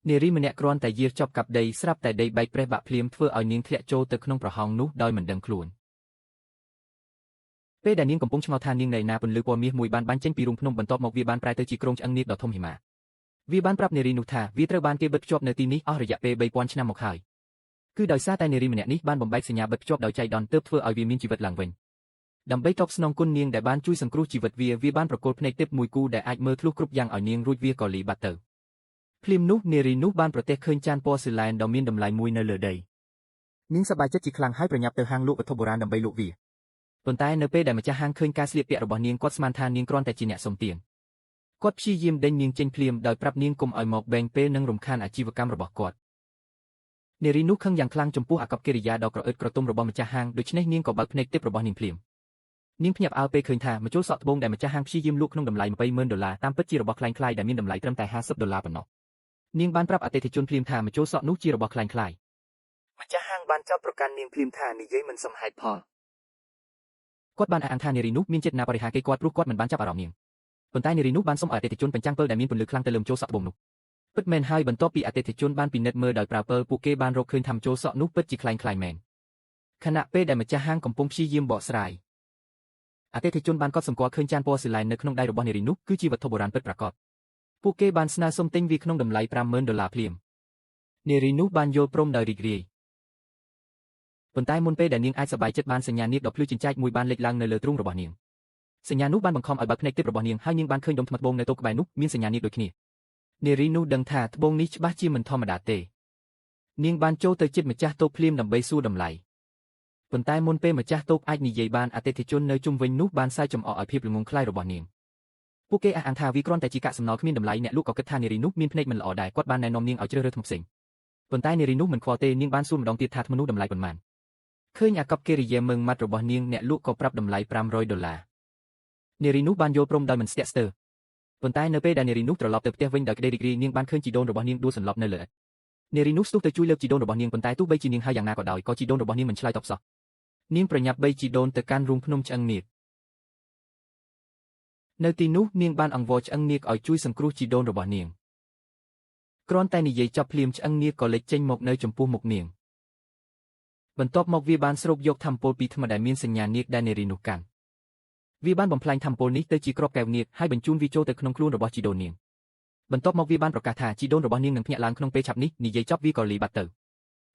នារីម្នាក់គ្រាន់តែយារចប់កាប់ដីស្រាប់តែដីបែកប្រេះបាក់ភ្លាមធ្វើឲ្យនាងធ្លាក់ចូលទៅក្នុងប្រហោងនោះដោយមិនដឹងខ្លួនពេលដែលនាងកំពុងឆ្ងល់ថានាងនៅណាពន្លឺពណ៌មាសមួយបានបាញ់ចេញពីរូងភ្នំបន្ទាប់មកវាបានប្រែទៅជាគ្រោងឆ្អឹងនាគដ៏ធំហិមាវាបានប្រាប់នារីនោះថាវាត្រូវបានគេបិទភ្ជាប់នៅទីនេះអស់រយៈពេល3000ឆ្នាំមកហើយគឺដោយសារតែនារីម្នាក់នេះបានបំបែកសញ្ញាបិទភ្ជាប់ដោយចៃដន្យទើបធ្វើឲ្យវាមានជីវិតឡើងវិញដើម្បីតបស្នងគុណនាងដែលបានជួយសង្គ្រោះជីវិតវាបានប្រគល់ភ្នែកទិព្វមួយគូដែលអាចមើលធ្លុះគ្រប់យ៉ាងឲ្យនាងរួចវាក៏លីបាត់ទៅភ្លាមនោះនារីនោះបានប្រទះឃើញចានពណ៌ស៊ីឡែនដ៏មានតម្លៃមួយនៅលើដីនាងសប្បាយចិត្តជាខ្លាំងហើយប្រញាប់ទៅហាងលក់វត្ថុបុរាណដើម្បីលក់វាប៉ុន្តែនៅពេលដែលម្ចាស់ហាងឃើញការស្លៀកពាក់របស់នាងគាត់ស្មានថានាងគ្រាន់តែជាអ្នកសុំទានគាត់ព្យាយាមដេញនាងចេញភ្លាមដោយប្រាប់នាងកុំឲ្យមកបែងពេលនិងរំខានអាជីវកម្មរបស់គាត់នារីនោះខឹងយ៉ាងខ្លាំងចំពោះអាកប្បកិរិយាដ៏ក្រអឺតក្រទុំរបស់ម្ចាស់ហាងដូច្នេះនាងក៏បើកភ្នែកទិព្វរបស់នាងភ្លាមនាងភ្ញាក់ផ្អើលពេលឃើញថាម្ជុលសក់ត្បូងដែលម្ចាស់ហាងព្យាយាមលក់ក្នុងតម្លៃ$200,000តាមពិតជារបស់คล้ายៗដែលមានតម្លៃត្រឹមតែ$50ប៉ុណ្ណោះនាងបានប្រាប់អតិថិជនភ្លាមថាម្ជុលសក់នោះជារបស់คล้ายៗម្ចាស់ហាងបានចោទប្រកាន់នាងភ្លាមថានិយាយមិនសមហេតុផលគាត់បានអះអាងថានារីនោះមានចេតនាបរិហាគេគាត់ព្រោះគាត់មិនបានចាប់អារម្មណ៍នាងប៉ុន្តែនារីនោះបានសុំឲ្យអតិថិជនបញ្ចាំងពិលដែលមានពន្លឺខ្លាំងទៅលើម្ជុលសក់ត្បូងនោះពិតមែនហើយបន្ទាប់ពីអតិថិជនបានពិនិត្យមើលដោយប្រើពិលពួកគេបានរកឃើញថាម្ជុលសក់នោះពិតជាคล้ายៗមែនខណៈពេលដែលម្ចាស់ហាងកំពុងព្យាយាមបកស្រាយអតិថិជនបានកត់សម្គាល់ឃើញចានពណ៌ស៊ីឡែននៅក្នុងដៃរបស់នារីនោះគឺជាវត្ថុបុរាណពិតប្រាកដពួកគេបានស្នើសុំទិញវាក្នុងតម្លៃ$50,000ភ្លាមនារីនោះបានយល់ព្រមដោយរីករាយប៉ុន្តែមុនពេលដែលនាងអាចសប្បាយចិត្តបានសញ្ញានាគដ៏ភ្លឺចិញ្ចែកមួយបានលេចឡើងនៅលើទ្រូងរបស់នាងសញ្ញានោះបានបង្ខំឲ្យបើកភ្នែកទិព្វរបស់នាងហើយនាងបានឃើញដុំថ្មត្បូងនៅតូក្បែរនោះមានសញ្ញានាគដូចគ្នានារីនោះដឹងថាត្បូងនេះច្បាស់ជាមិនធម្មតាទេនាងបានចូលទៅជិតម្ចាស់តូកភ្លាមដើម្បីសួរតម្លៃប៉ុន្តែមុនពេលម្ចាស់តូកអាចនិយាយបានអតិថិជននៅជុំវិញនោះបានសើចចំអកឲ្យភាពល្ងងខ្លៅរបស់នាងពួកគេអះអាងថាវាគ្រាន់តែជាកាកសំណល់គ្មានតម្លៃអ្នកលក់ក៏គិតថានារីនោះមានភ្នែកមិនល្អដែរគាត់បានណែនាំនាងឲ្យជ្រើសរើសថ្មផ្សេងប៉ុន្តែនារីនោះមិនខ្វល់ទេនាងបានសួរម្ដងទៀតថាថ្មនោះតម្លៃប៉ុន្មានឃើញអាកប្បកិរិយាមើងម៉ាត់របស់នាងអ្នកលក់ក៏ប្រាប់តម្លៃ$500នារីនោះបានយល់ព្រមដោយមិនស្ទាក់ស្ទើរប៉ុន្តែនៅពេលដែលនារីនោះត្រឡប់ទៅផ្ទះវិញដោយក្តីរីករាយនាងបានឃើញជីដូនរបស់នាងដួលសន្លប់នៅលើឥដ្ឋនារីនោះស្ទុះទៅជួយលើកជីដូនរបស់នាងប៉ុន្តែទោះបីជានាងហើយយ៉ាងណាក៏ដោយក៏ជីដូនរបស់នាងមិនឆ្លើយតបសោះនាងប្រញាប់បីជីដូនទៅកាន់រូងភ្នំឆ្អឹងនាគនៅទីនោះនាងបានអង្វរឆ្អឹងនាគឲ្យជួយសង្គ្រោះជីដូនរបស់នាងគ្រាន់តែនិយាយចប់ភ្លាមឆ្អឹងនាគក៏លេចចេញមកនៅចំពោះមុខនាងបន្ទាប់មកវាបានស្រូបយកថាមពលពីថ្មដែលមានសញ្ញានាគដែលនារីនោះកាន់វាបានបំផ្លាញថាមពលនេះទៅជាគ្រាប់កែវនាគហើយបញ្ជូនវាចូលទៅក្នុងខ្លួនរបស់ជីដូននាងបន្ទាប់មកវាបានប្រកាសថាជីដូនរបស់នាងនឹងភ្ញាក់ឡើងក្នុងពេលឆាប់នេះនិយាយចប់វាក៏លីបាត់ទៅ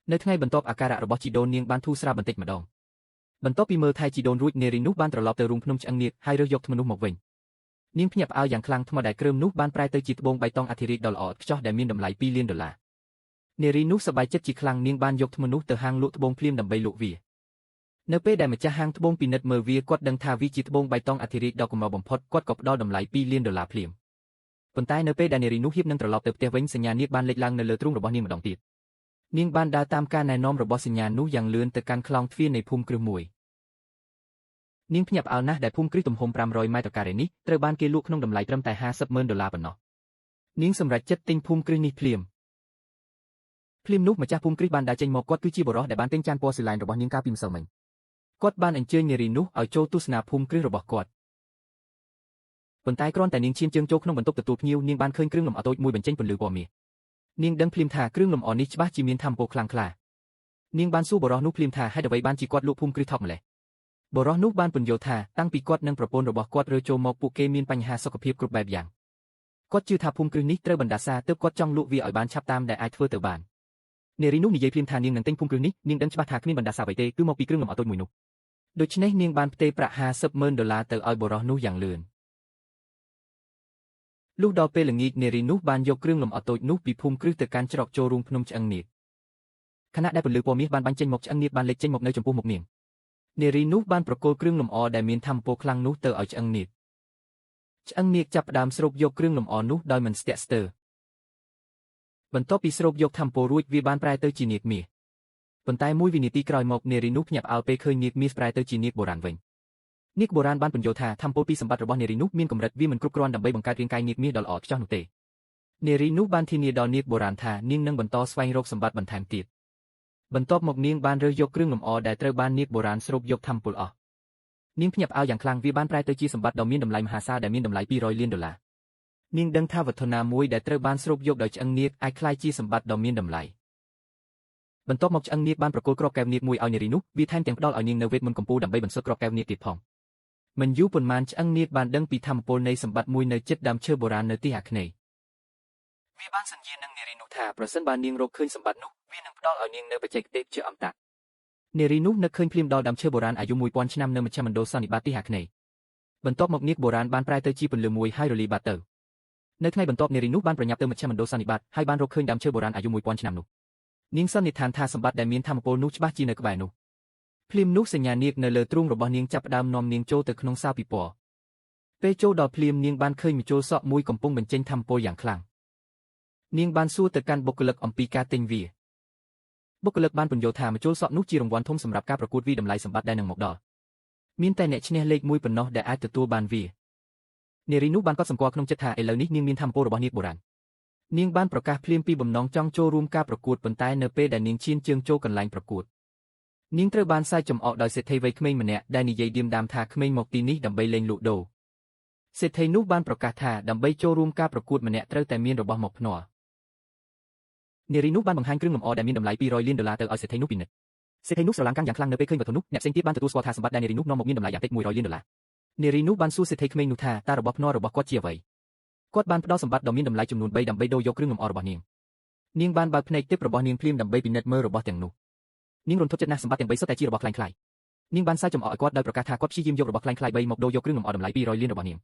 នៅថ្ងៃបន្ទាប់អាការៈរបស់ជីដូននាងបានធូរស្រាលបន្តិចម្ដងបន្ទាប់ពីមើលថែជីដូនរួចនារីនោះបានត្រឡប់ទៅរូងភ្នំឆ្អឹងនាគហើយរើសយកថ្មនោះមកវិញនាងភ្ញាក់ផ្អើលយ៉ាងខ្លាំងថ្មដែលគ្រើមនោះបានប្រែទៅជាត្បូងបៃតងអធិរាជដ៏ល្អឥតខ្ចោះដែលមានតម្លៃ$2,000,000នារីនោះសប្បាយចិត្តជាខ្លាំងនាងបានយកថ្មនោះទៅហាងលក់ត្បូងភ្លាមដើម្បីលក់វានៅពេលដែលម្ចាស់ហាងត្បូងពិនិត្យមើលវាគាត់ដឹងថាវាជាត្បូងបៃតងអធិរាជដ៏កម្របំផុតគាត់ក៏ផ្ដល់តម្លៃ$2,000,000ភ្លាមប៉ុន្តែនៅពេលដែលនារីនោះហៀបនឹងត្រឡប់ទៅផ្ទះវិញសញ្ញានាគបានលេចឡើងនៅលើទ្រូងរបស់នាងម្ដងទៀតនាងបានដើរតាមការណែនាំរបស់សញ្ញានោះយ៉ាងលឿនទៅកាន់ខ្លោងទ្វារនៃភូមិគ្រឹះមួយនាងភ្ញាក់ផ្អើលណាស់ដែលភូមិគ្រឹះទំហំ500ម៉ែត្រការ៉េនេះត្រូវបានគេលក់ក្នុងតម្លៃត្រឹមតែ$50,000ប៉ុណ្ណោះនាងសម្រេចចិត្តទិញភូមិគ្រឹះនេះភ្លាមនោះម្ចាស់ភូមិគ្រឹះបានដើរចេញមកគាត់គឺជាបុរសដែលបានទិញចានពណ៌ស៊ីឡែនរបស់នាងកាលពីម្សិលមិញគាត់បានអញ្ជើញនារីនោះឲ្យចូលទស្សនាភូមិគ្រឹះរបស់គាត់ប៉ុន្តែគ្រាន់តែនាងឈានជើងចូលក្នុងបន្ទប់ទទួលភ្ញៀវនាងបានឃើញគ្រឿងលម្អតូចមួយបញ្ចេញពន្លឺពណ៌មាសនាងដឹងភ្លាមថាគ្រឿងលម្អនេះច្បាស់ជាមានថាមពលខ្លាំងក្លានាងបានសួរបុរសនោះភ្លាមថាហេតុអ្វីបានជាគាត់លក់ភូមិគ្រឹះថប់ម្ល៉េះបុរសនោះបានពន្យល់ថាតាំងពីគាត់និងប្រពន្ធរបស់គាត់រើចូលមកពួកគេមានបញ្ហាសុខភាពគ្រប់បែបយ៉ាងគាត់ជឿថាភូមិគ្រឹះនេះត្រូវបណ្ដាសាទើបគាត់ចង់លក់វាឲ្យបានឆាប់តាមដែលអាចធ្វើទៅបាននារីនោះនិយាយភ្លាមថានាងនឹងទិញភូមិគ្រឹះនេះនាងដឹងច្បាស់ថាគ្មានបណ្ដាសាអ្វីទេគឺមកពីគ្រឿងលម្អតូចមួយនោះដូច្នេះនាងបានផ្ទេរប្រាក់$50,000ទៅឲ្យបុរសនោះយ៉ាងលឿនលុះដល់ពេលល្ងាចនារីនោះបានយកគ្រឿងលម្អតូចនោះពីភូមិគ្រឹះទៅកាន់ច្រកចូលរូងភ្នំឆ្អឹងនាគខណៈដែលពន្លឺពណ៌មាសបានបាញ់ចេញមកឆ្អឹងនាគបានលេចចេញមកនៅចំពោះមុខនាងនារីនោះបានប្រគល់គ្រឿងលម្អដែលមានថាមពលខ្លាំងនោះទៅឲ្យឆ្អឹងនាគចាប់ផ្ដើមស្រូបយកគ្រឿងលម្អនោះដោយមិនស្ទាក់ស្ទើរបន្ទាប់ពីស្រូបយកថាមពលរួចវាបានប្រែទៅជានាគមាសប៉ុន្តែមួយវិនាទីក្រោយមកនារីនោះភ្ញាក់ផ្អើលពេលឃើញនាគមាសប្រែទៅជានាគបុរាណវិញនាគបុរាណបានពន្យល់ថាថាមពលពីសម្បត្តិរបស់នារីនោះមានកម្រិតវាមិនគ្រប់គ្រាន់ដើម្បីបង្កើតរាងកាយនាគមាសដ៏ល្អឥតខ្ចោះនោះទេនារីនោះបានធានាដល់នាគបុរាណថានាងនឹងបន្តស្វែងរកសម្បត្តិបន្ថែមទៀតបន្ទាប់មកនាងបានរើសយកគ្រឿងលម្អដែលត្រូវបាននាគបុរាណស្រូបយកថាមពលអស់នាងភ្ញាក់ផ្អើលយ៉ាងខ្លាំងវាបានប្រែទៅជាសម្បត្តិដ៏មានតម្លៃមហាសាលដែលមានតម្លៃ$200,000 នាងដឹងថាវត្ថុណាមួយដែលត្រូវបានស្រូបយកដោយឆ្អឹងនាគអាចក្លាយជាសម្បត្តិដ៏មានតម្លៃបន្ទាប់មកឆ្អឹងនាគបានប្រគល់គ្រាប់កែវនាគមួយឲ្យនារីនោះវាថែមទាំងផ្ដល់ឲ្យនាងនៅវេទមន្តកម្ពុជាដើម្បីបន្សុទ្ធគ្រាប់កែវនាគទៀតផងមិនយូរប៉ុន្មានឆ្អឹងនាគបានដឹងពីធម្មពលនៃសម្បត្តិមួយនៅជិតដើមឈើបុរាណនៅទីអាគ្នេយ៍វាបានសន្យានឹងនារីនោះថាប្រសិនបើនាងរកឃើញសម្បត្តិនោះវានឹងផ្ដល់ឲ្យនាងនៅបច្ចេកទេសជាអមតៈនារីនោះនឹកឃើញភ្លាមដល់ដើមឈើបុរាណអាយុ1000ឆ្នាំនៅមជ្ឈមណ្ឌលសន្និបាតទីអាគ្នេយ៍បន្ទាប់មកនាគបុរាណបានប្រែទៅជាពន្លឺមួយហើយរលាយបាត់ទៅនៅថ្ងៃបន្ទាប់នារីនោះបានប្រញាប់ទៅមជ្ឈមណ្ឌលសន្និបាតហើយបានរកឃើញដើមឈើបុរាណអាយុ1000ឆ្នាំនោះនាងសន្និដ្ឋានថាសម្បត្តិដែលមានធម្មពលនោះច្បាស់ជានៅក្បែរនោះភ្លាមនោះសញ្ញានាគនៅលើទ្រូងរបស់នាងចាប់ផ្ដើមនាំនាងចូលទៅក្នុងសាលពិព័រណ៍ពេលចូលដល់ភ្លាមនាងបានឃើញម្ជុលសក់មួយកំពុងបញ្ចេញធម្មពលយ៉ាងខ្លាំងនាងបានសួរទៅកាន់បុគ្គលិកអំពីការទិញវាបុគ្គលិកបានពន្យល់ថាម្ជុលសក់នោះជារង្វាន់ធំសម្រាប់ការប្រកួតវាតម្លៃសម្បត្តិដែលនឹងមកដល់មានតែអ្នកឈ្នះលេខ1ប៉ុណ្ណោះដែលអាចទទួលបានវានារីនោះបានកត់សម្គាល់ក្នុងចិត្តថាឥឡូវនេះនាងមានធម្មពលរបស់នាគបុរាណនាងបានប្រកាសភ្លាមពីបំណងចង់ចូលរួមការប្រកួតប៉ុន្តែនៅពេលដែលនាងឈានជើងចូលកន្លែងប្រកួតនាងត្រូវបានសើចចំអកដោយសេដ្ឋីវ័យក្មេងម្នាក់ដែលនិយាយឌៀមដាមថាក្មេងមកទីនេះដើម្បីលេងលក់ដូរសេដ្ឋីនោះបានប្រកាសថាដើម្បីចូលរួមការប្រកួតម្នាក់ត្រូវតែមានរបស់មកភ្នាល់នារីនោះបានបង្ហាញគ្រឿងលម្អដែលមានតម្លៃ$200 លានទៅឲ្យសេដ្ឋីនោះពិនិត្យសេដ្ឋីនោះស្រឡាំងកាំងយ៉ាងខ្លាំងនៅពេលឃើញវត្ថុនោះអ្នកផ្សេងទៀតបានទទួលស្គាល់ថាសម្បត្តិដែលនារីនោះនាំមកមានតម្លៃយ៉ាងតិច$100 លាននារីនោះបានសួរសេដ្ឋីក្មេងនោះថាតើរបស់ភ្នាល់របស់គាត់ជាអ្វីគាត់បានផ្ដល់សម្បត្តិដ៏មានតម្លៃចំនួន3ដើម្បីដូរយកគ្រឿងលម្អរបស់នាងនាងបានបើកភ្នែកទិព្វរបស់នាងភ្លាមដើម្បីពិនិត្យមើលរបស់ទាំងនោះនាងរន្ធត់ចិត្តណាស់សម្បត្តិទាំង3សុទ្ធតែជារបស់ខ្លាំងៗនាងបានសើចចំអកឲ្យគាត់ដោយប្រកាសថាគាត់ព្យាយាមយករបស់ខ្លាំងៗ3មកដូរយកគ្រឿងលម្អតម្លៃ$200 លានរបស់នាង